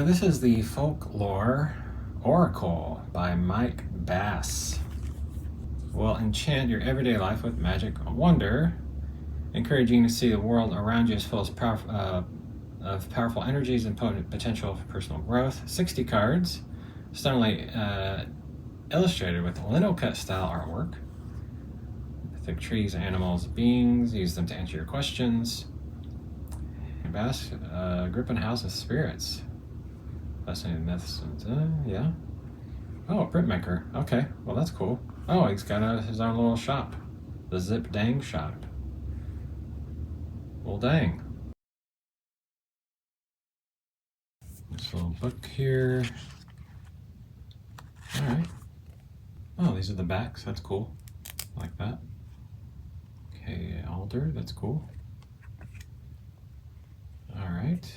This is the Folklore Oracle by Mike Bass. Will enchant your everyday life with magic wonder, encouraging you to see the world around you as full of powerful energies and potent potential for personal growth. 60 cards, stunningly illustrated with linocut style artwork. Thick trees, animals, beings, use them to answer your questions. Bass, grip and house of spirits. Fascinating myths. Yeah. Oh, a printmaker. Okay, well that's cool. Oh, he's got his own little shop. The Zip Dang Shop. Well, dang. This little book here. Alright. Oh, these are the backs. That's cool. I like that. Okay, alder. That's cool. Alright.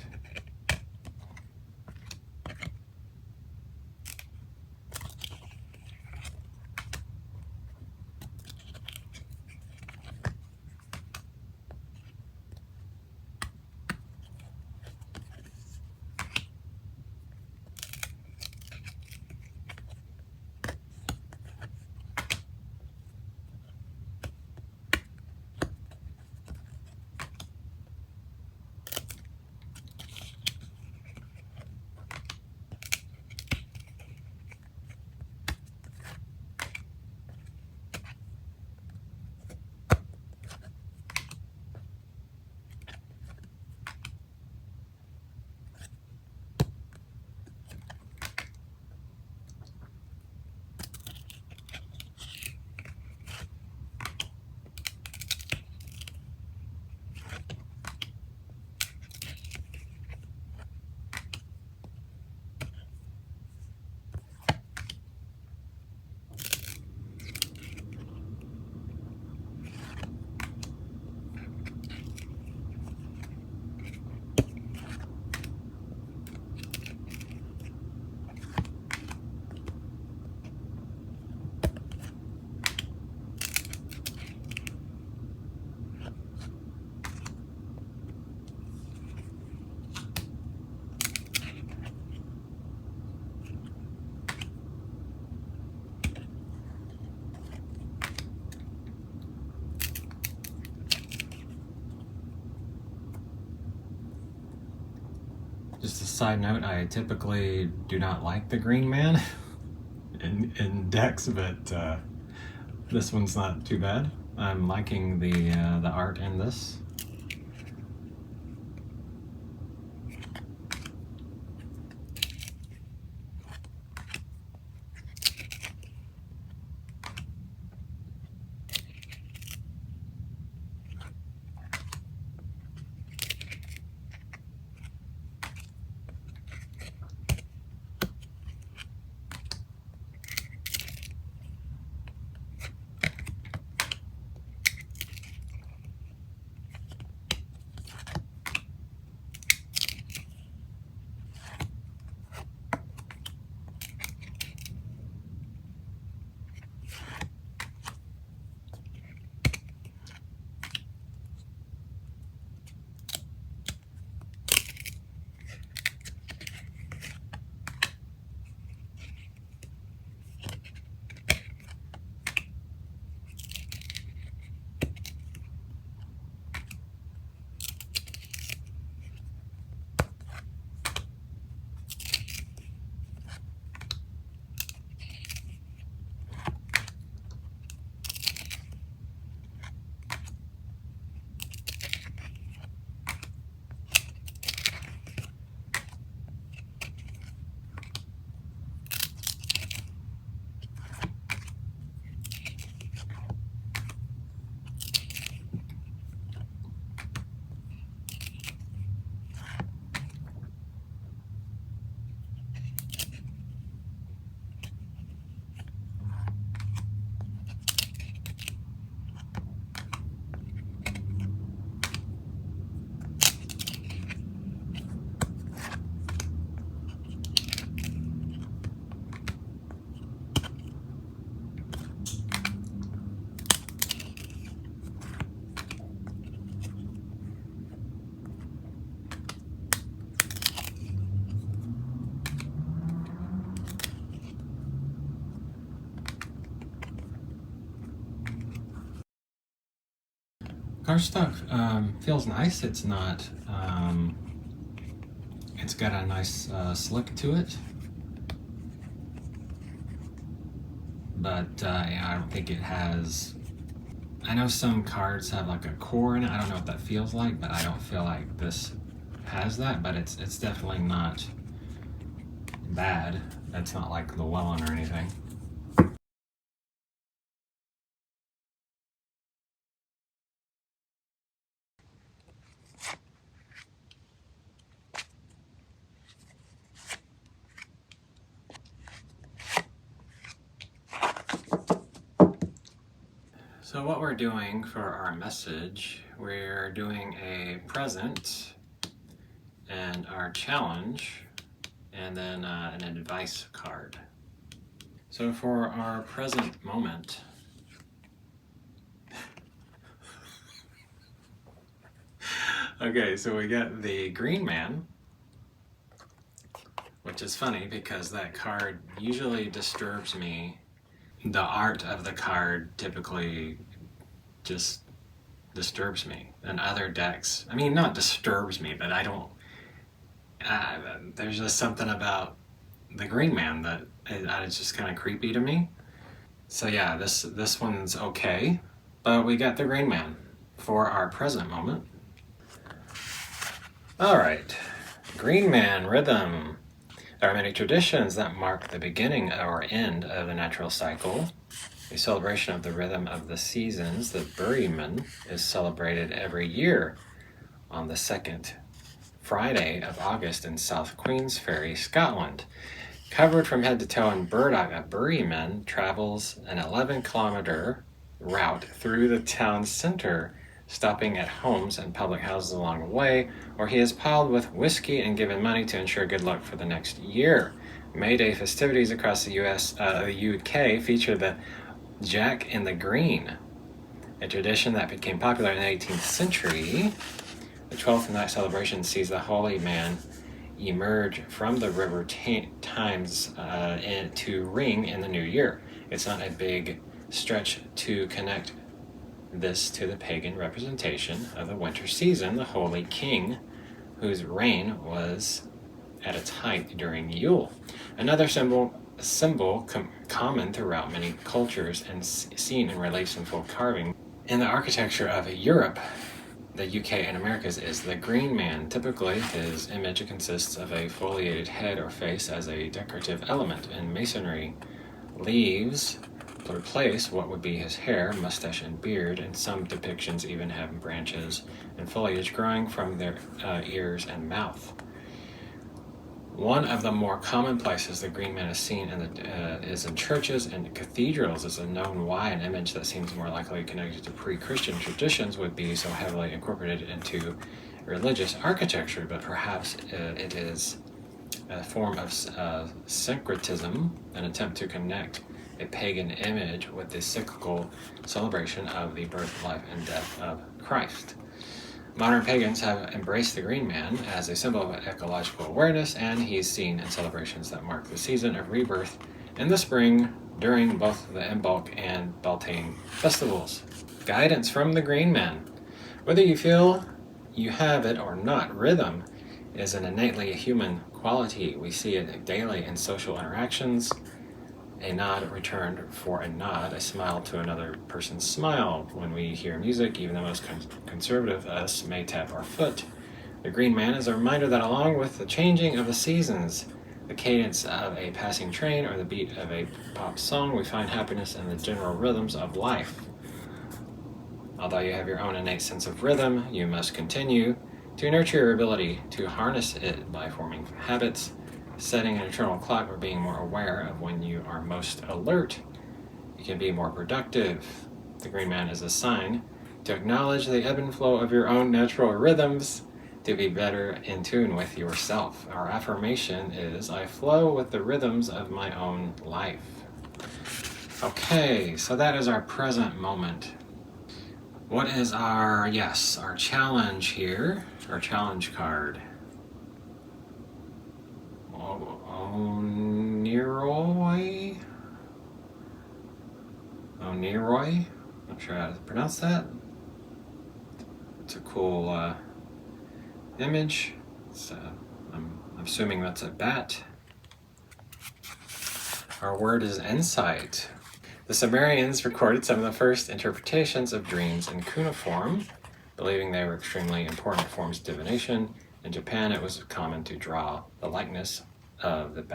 Just a side note, I typically do not like the Green Man in decks, but this one's not too bad. I'm liking the art in this. Cardstock feels nice. It's not, it's got a nice slick to it. But yeah, I don't think it has, I know some cards have like a core in it. I don't know what that feels like, but I don't feel like this has that, but it's definitely not bad. It's not like Llewellyn or anything. So what we're doing for our message, we're doing a present and our challenge, and then an advice card. So for our present moment, okay, so we got the Green Man, which is funny because that card usually disturbs me. The art of the card typically just disturbs me. And other decks, I mean, not disturbs me, but I don't, there's just something about the Green Man that it's just kind of creepy to me. So yeah, this one's okay, but we got the Green Man for our present moment. All right, Green Man rhythm. There are many traditions that mark the beginning or end of the natural cycle. A celebration of the rhythm of the seasons, the Buryman, is celebrated every year on the second Friday of August in South Queensferry, Scotland. Covered from head to toe in burdock, a Buryman travels an 11-kilometer route through the town center, stopping at homes and public houses along the way, where he is piled with whiskey and given money to ensure good luck for the next year. May Day festivities across the UK feature the Jack in the Green, a tradition that became popular in the 18th century. The 12th night celebration sees the holy man emerge from the river Thames to ring in the new year. It's not a big stretch to connect this to the pagan representation of the winter season, the Holy King, whose reign was at its height during Yule. Another symbol common throughout many cultures and seen in reliefs and folk carving. In the architecture of Europe, the UK and Americas, is the Green Man. Typically, his image consists of a foliated head or face as a decorative element. In masonry, leaves replace what would be his hair, mustache, and beard, and some depictions even have branches and foliage growing from their ears and mouth. One of the more common places the Green Man is seen is in churches and cathedrals. Is unknown why an image that seems more likely connected to pre-Christian traditions would be so heavily incorporated into religious architecture, but perhaps it is a form of syncretism, an attempt to connect a pagan image with the cyclical celebration of the birth, life, and death of Christ. Modern pagans have embraced the Green Man as a symbol of ecological awareness, and he's seen in celebrations that mark the season of rebirth in the spring during both the Imbolc and Beltane festivals. Guidance from the Green Man. Whether you feel you have it or not, rhythm is an innately human quality. We see it daily in social interactions. A nod returned for a nod, a smile to another person's smile. When we hear music, even the most conservative of us may tap our foot. The Green Man is a reminder that along with the changing of the seasons, the cadence of a passing train, or the beat of a pop song, we find happiness in the general rhythms of life. Although you have your own innate sense of rhythm, you must continue to nurture your ability to harness it by forming habits, setting an internal clock, or being more aware of when you are most alert. You can be more productive. The Green Man is a sign to acknowledge the ebb and flow of your own natural rhythms, to be better in tune with yourself. Our affirmation is, I flow with the rhythms of my own life. Okay, so that is our present moment. What is our challenge here, our challenge card? Oneroy? Not sure how to pronounce that. cool image. I'm assuming that's a bat. Our word is insight. The Sumerians recorded some of the first interpretations of dreams in cuneiform, believing they were extremely important forms of divination. In Japan, it was common to draw the likeness of the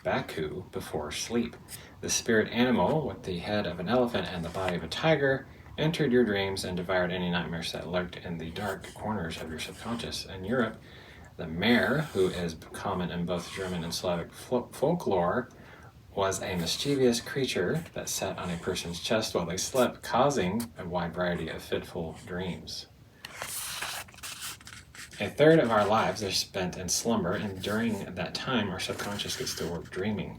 Baku before sleep. The spirit animal, with the head of an elephant and the body of a tiger, entered your dreams and devoured any nightmares that lurked in the dark corners of your subconscious. In Europe, the mare, who is common in both German and Slavic folklore, was a mischievous creature that sat on a person's chest while they slept, causing a wide variety of fitful dreams. A third of our lives are spent in slumber, and during that time, our subconscious gets to work dreaming.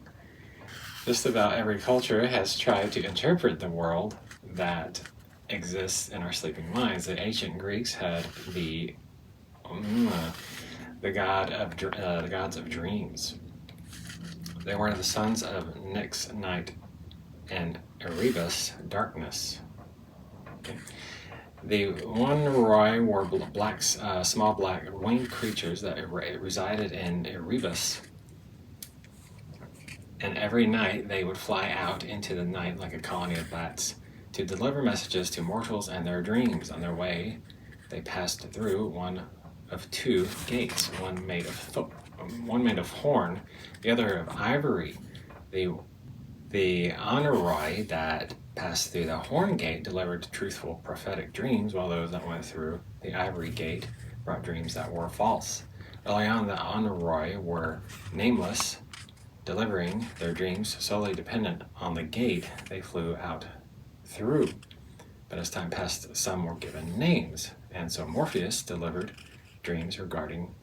Just about every culture has tried to interpret the world that exists in our sleeping minds. The ancient Greeks had the gods of dreams. They were the sons of Nyx, night, and Erebus, darkness. Okay. The Wanroi were small black winged creatures that resided in Erebus. And every night they would fly out into the night like a colony of bats to deliver messages to mortals and their dreams. On their way, they passed through one of two gates, one made of horn, the other of ivory. The Honoroi that passed through the horn gate delivered truthful prophetic dreams, while those that went through the ivory gate brought dreams that were false. Early on, the Honoroi were nameless, delivering their dreams solely dependent on the gate they flew out through. But as time passed, some were given names, and so Morpheus delivered dreams regarding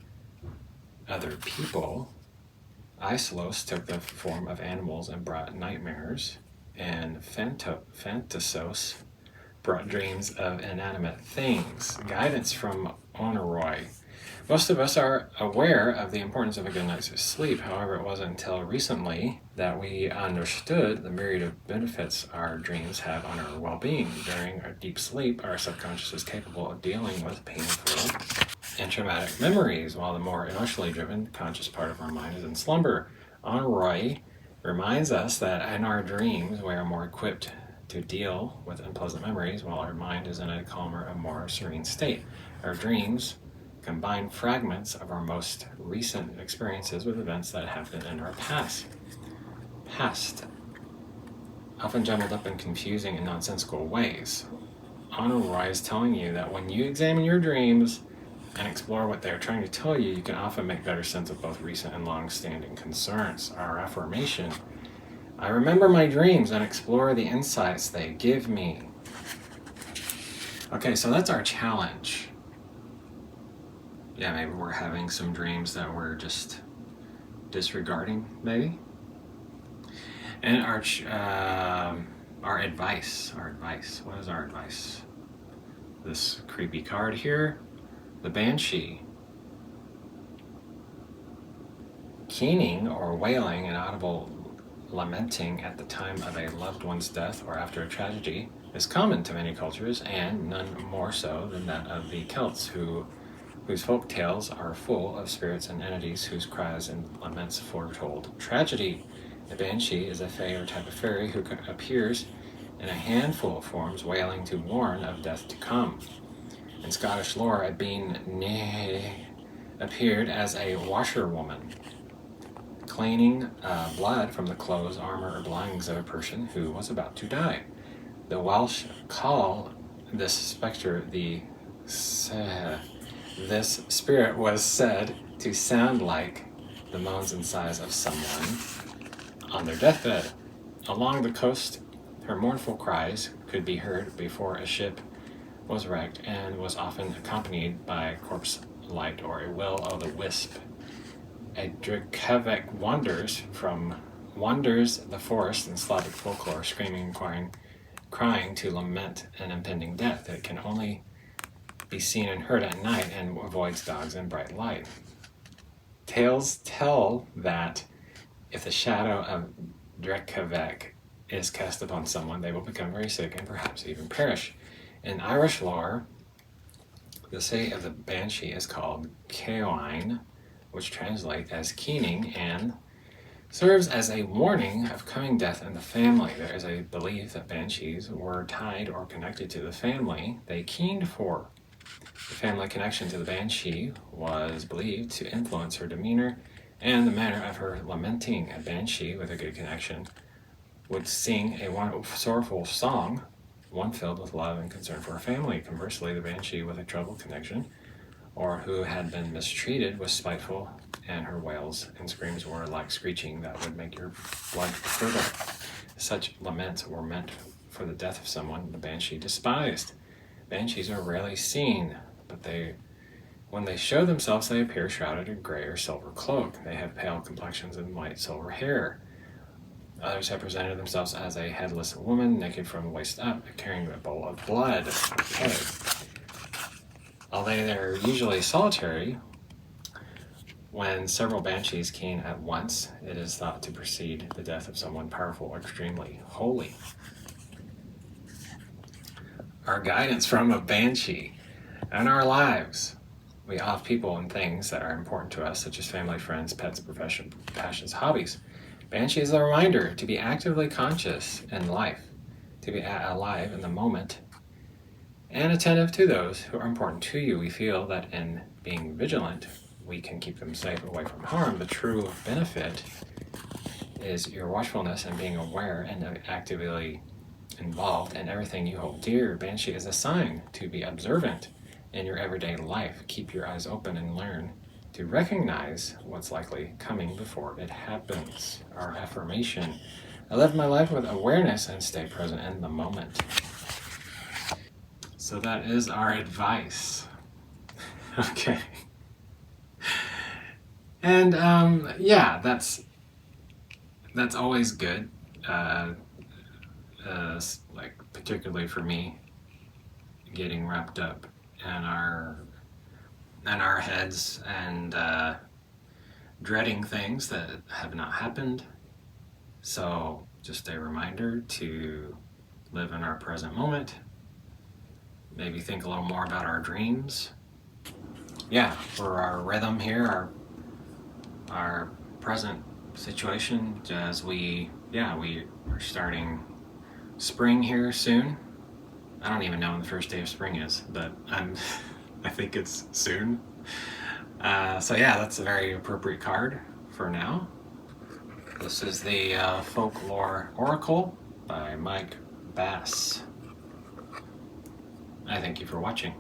other people. Isolos took the form of animals and brought nightmares, and Phantasos brought dreams of inanimate things. Guidance from Honoroi. Most of us are aware of the importance of a good night's sleep. However, it wasn't until recently that we understood the myriad of benefits our dreams have on our well-being. During our deep sleep, our subconscious is capable of dealing with painful and traumatic memories, while the more emotionally driven conscious part of our mind is in slumber. Honoroi reminds us that in our dreams we are more equipped to deal with unpleasant memories, while our mind is in a calmer and more serene state. Our dreams combine fragments of our most recent experiences with events that happened in our past, often jumbled up in confusing and nonsensical ways. Honoroi is telling you that when you examine your dreams and explore what they're trying to tell you, you can often make better sense of both recent and long-standing concerns. Our affirmation: I remember my dreams and explore the insights they give me. Okay, so that's our challenge. Yeah, maybe we're having some dreams that we're just disregarding, maybe. And our advice. What is our advice? This creepy card here, the Banshee. Keening or wailing, an audible lamenting at the time of a loved one's death or after a tragedy, is common to many cultures, and none more so than that of the Celts, whose folk tales are full of spirits and entities whose cries and laments foretold tragedy. The Banshee is a fae or type of fairy who appears in a handful of forms, wailing to warn of death to come. In Scottish lore, a being appeared as a washerwoman, cleaning blood from the clothes, armor, or belongings of a person who was about to die. The Welsh call this spectre the This spirit was said to sound like the moans and sighs of someone on their deathbed. Along the coast, her mournful cries could be heard before a ship was wrecked, and was often accompanied by corpse light or a will-o'-the-wisp. A Dracovec wanders the forest in Slavic folklore, screaming and crying to lament an impending death. It can only be seen and heard at night and avoids dogs and bright light. Tales tell that if the shadow of Dracovec is cast upon someone, they will become very sick and perhaps even perish. In Irish lore, The city of the Banshee is called Caoine, which translates as keening, and serves as a warning of coming death in the family. There is a belief that banshees were tied or connected to the family they keened for. The family connection to the banshee was believed to influence her demeanor and the manner of her lamenting. A banshee with a good connection would sing a sorrowful song, one filled with love and concern for her family. Conversely, the banshee with a troubled connection, or who had been mistreated, was spiteful, and her wails and screams were like screeching that would make your blood curdle. Such laments were meant for the death of someone the banshee despised. Banshees are rarely seen, but when they show themselves, they appear shrouded in gray or silver cloak. They have pale complexions and light silver hair. Others have presented themselves as a headless woman, naked from the waist up, carrying a bowl of blood. Okay. Although they're usually solitary, when several banshees keen at once, it is thought to precede the death of someone powerful or extremely holy. Our guidance from a banshee. In our lives, we have people and things that are important to us, such as family, friends, pets, profession, passions, hobbies. Banshee is a reminder to be actively conscious in life, to be alive in the moment, and attentive to those who are important to you. We feel that in being vigilant, we can keep them safe away from harm. The true benefit is your watchfulness and being aware and actively involved in everything you hold dear. Banshee is a sign to be observant in your everyday life. Keep your eyes open and learn to recognize what's likely coming before it happens. Our affirmation: I live my life with awareness and stay present in the moment. So that is our advice. Okay. And yeah, that's always good. Like particularly for me, getting wrapped up in our heads and dreading things that have not happened. So just a reminder to live in our present moment. Maybe think a little more about our dreams. Yeah, for our rhythm here, our present situation, as we are starting spring here soon. I don't even know when the first day of spring is, but I think it's soon. So yeah, that's a very appropriate card for now. This is the Folklore Oracle by Mike Bass. I thank you for watching.